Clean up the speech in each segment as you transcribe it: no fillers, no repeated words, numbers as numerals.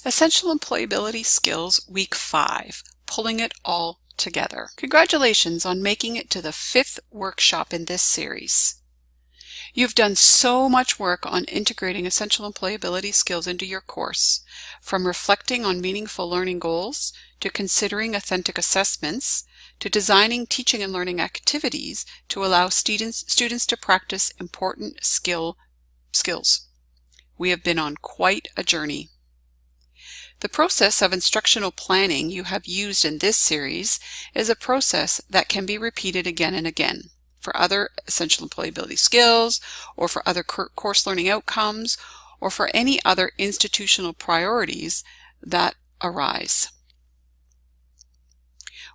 Essential Employability Skills Week 5, Pulling It All Together. Congratulations on making it to the 5th workshop in this series. You've done so much work on integrating essential employability skills into your course, from reflecting on meaningful learning goals, to considering authentic assessments, to designing teaching and learning activities to allow students to practice important skills. We have been on quite a journey. The process of instructional planning you have used in this series is a process that can be repeated again and again for other essential employability skills, or for other course learning outcomes, or for any other institutional priorities that arise.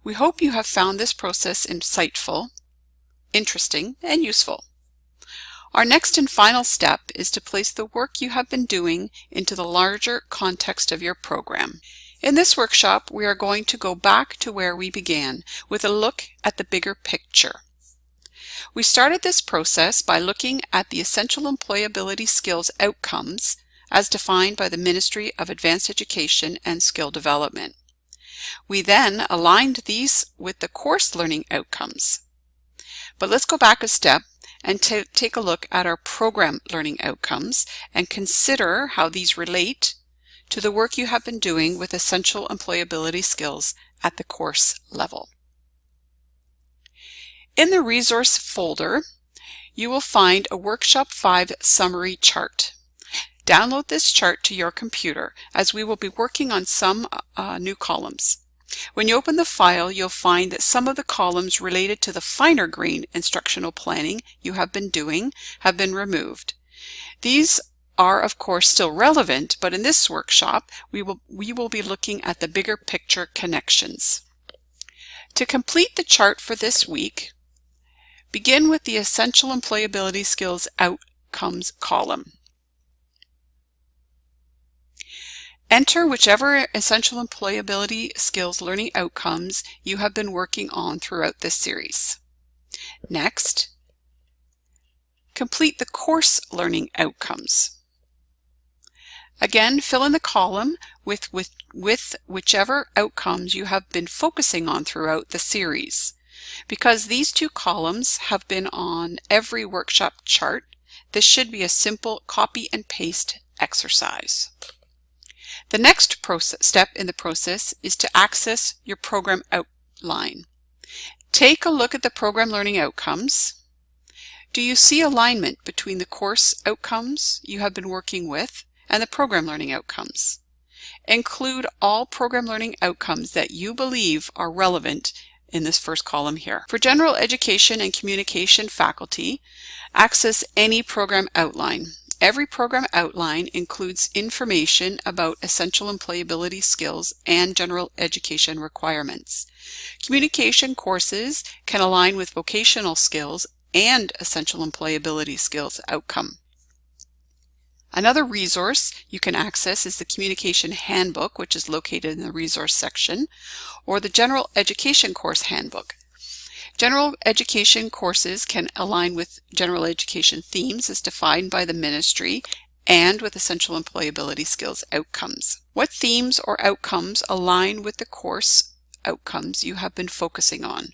We hope you have found this process insightful, interesting, and useful. Our next and final step is to place the work you have been doing into the larger context of your program. In this workshop, we are going to go back to where we began with a look at the bigger picture. We started this process by looking at the essential employability skills outcomes as defined by the Ministry of Advanced Education and Skill Development. We then aligned these with the course learning outcomes. But let's go back a step and take a look at our program learning outcomes and consider how these relate to the work you have been doing with essential employability skills at the course level. In the resource folder, you will find a Workshop 5 summary chart. Download this chart to your computer as we will be working on some new columns. When you open the file, you'll find that some of the columns related to the finer grain instructional planning you have been doing have been removed. These are of course still relevant, but in this workshop we will be looking at the bigger picture connections. To complete the chart for this week, begin with the Essential Employability Skills Outcomes column. Enter whichever essential employability skills learning outcomes you have been working on throughout this series. Next, complete the course learning outcomes. Again, fill in the column with whichever outcomes you have been focusing on throughout the series. Because these two columns have been on every workshop chart, this should be a simple copy and paste exercise. The next step in the process is to access your program outline. Take a look at the program learning outcomes. Do you see alignment between the course outcomes you have been working with and the program learning outcomes? Include all program learning outcomes that you believe are relevant in this first column here. For general education and communication faculty, access any program outline. Every program outline includes information about essential employability skills and general education requirements. Communication courses can align with vocational skills and essential employability skills outcome. Another resource you can access is the Communication Handbook, which is located in the resource section, or the General Education Course Handbook. General education courses can align with general education themes as defined by the ministry and with essential employability skills outcomes. What themes or outcomes align with the course outcomes you have been focusing on?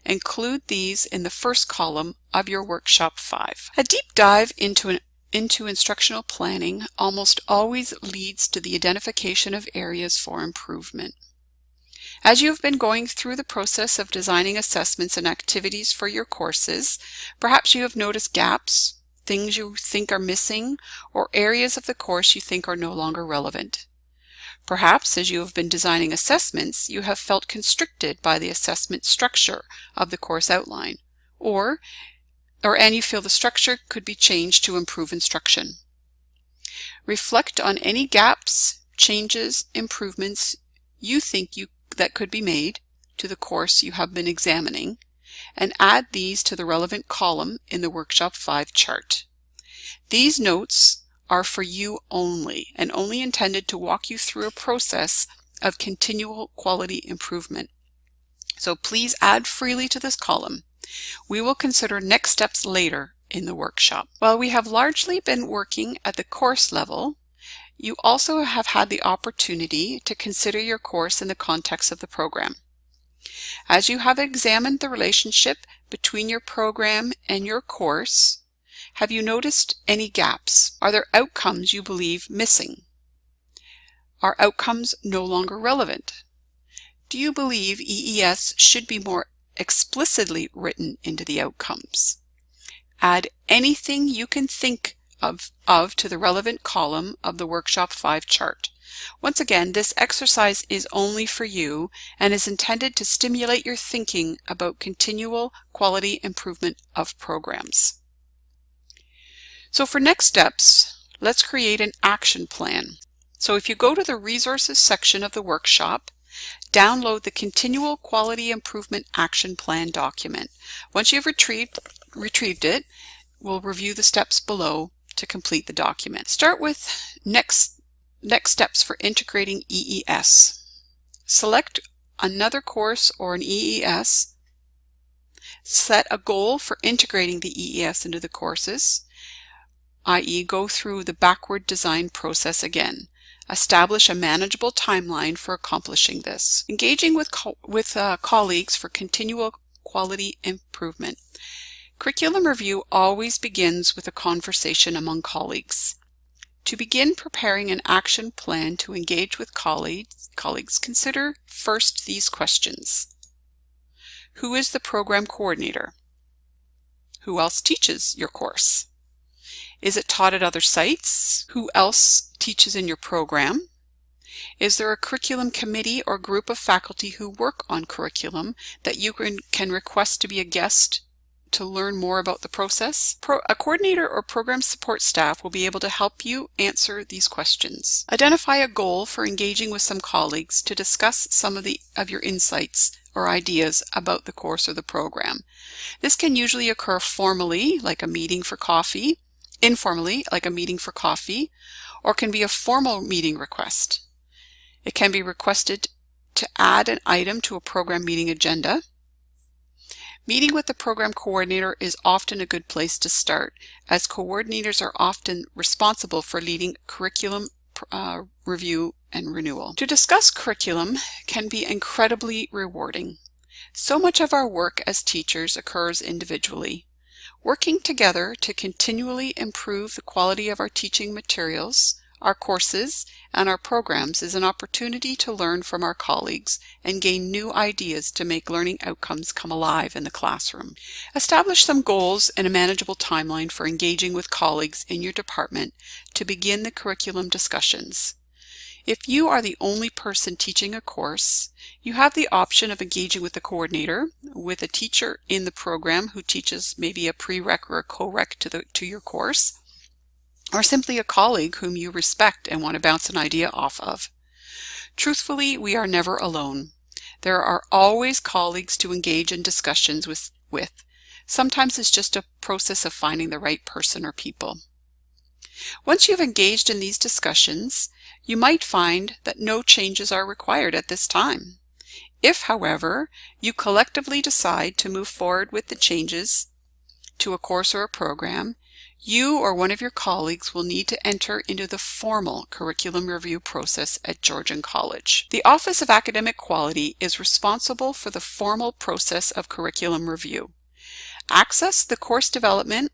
Include these in the first column of your Workshop 5. A deep dive into instructional planning almost always leads to the identification of areas for improvement. As you have been going through the process of designing assessments and activities for your courses, perhaps you have noticed gaps, things you think are missing, or areas of the course you think are no longer relevant. Perhaps as you have been designing assessments, you have felt constricted by the assessment structure of the course outline, and you feel the structure could be changed to improve instruction. Reflect on any gaps, changes, improvements you think that could be made to the course you have been examining, and add these to the relevant column in the Workshop 5 chart. These notes are for you only, and only intended to walk you through a process of continual quality improvement. So please add freely to this column. We will consider next steps later in the workshop. While we have largely been working at the course level, you also have had the opportunity to consider your course in the context of the program. As you have examined the relationship between your program and your course, have you noticed any gaps? Are there outcomes you believe missing? Are outcomes no longer relevant? Do you believe EES should be more explicitly written into the outcomes? Add anything you can think of to the relevant column of the Workshop 5 chart. Once again, this exercise is only for you and is intended to stimulate your thinking about continual quality improvement of programs. So for next steps, let's create an action plan. So if you go to the Resources section of the workshop, download the Continual Quality Improvement Action Plan document. Once you've retrieved it, we'll review the steps below to complete the document. Start with next steps for integrating EES. Select another course or an EES. Set a goal for integrating the EES into the courses, i.e. go through the backward design process again. Establish a manageable timeline for accomplishing this. Engaging with colleagues for continual quality improvement. Curriculum review always begins with a conversation among colleagues. To begin preparing an action plan to engage with colleagues, consider first these questions. Who is the program coordinator? Who else teaches your course? Is it taught at other sites? Who else teaches in your program? Is there a curriculum committee or group of faculty who work on curriculum that you can request to be a guest to learn more about the process? A coordinator or program support staff will be able to help you answer these questions. Identify a goal for engaging with some colleagues to discuss some of your insights or ideas about the course or the program. This can usually occur formally, like a meeting for coffee, informally, like a meeting for coffee, or can be a formal meeting request. It can be requested to add an item to a program meeting agenda. Meeting with the program coordinator is often a good place to start, as coordinators are often responsible for leading curriculum review and renewal. To discuss curriculum can be incredibly rewarding. So much of our work as teachers occurs individually. Working together to continually improve the quality of our teaching materials, our courses, and our programs is an opportunity to learn from our colleagues and gain new ideas to make learning outcomes come alive in the classroom. Establish some goals and a manageable timeline for engaging with colleagues in your department to begin the curriculum discussions. If you are the only person teaching a course, you have the option of engaging with the coordinator, with a teacher in the program who teaches maybe a prereq or a co-req to your course, or simply a colleague whom you respect and want to bounce an idea off of. Truthfully, we are never alone. There are always colleagues to engage in discussions with. Sometimes it's just a process of finding the right person or people. Once you've engaged in these discussions, you might find that no changes are required at this time. If, however, you collectively decide to move forward with the changes to a course or a program, you or one of your colleagues will need to enter into the formal curriculum review process at Georgian College. The Office of Academic Quality is responsible for the formal process of curriculum review. Access the course development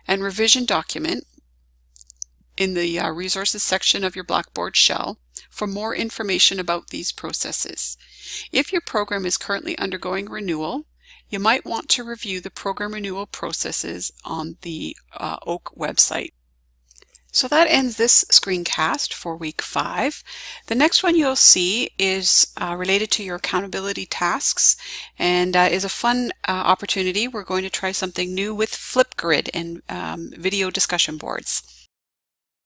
and revision document in the resources section of your Blackboard shell for more information about these processes. If your program is currently undergoing renewal, you might want to review the program renewal processes on the OAK website. So that ends this screencast for week 5. The next one you'll see is related to your accountability tasks and is a fun opportunity. We're going to try something new with Flipgrid and video discussion boards.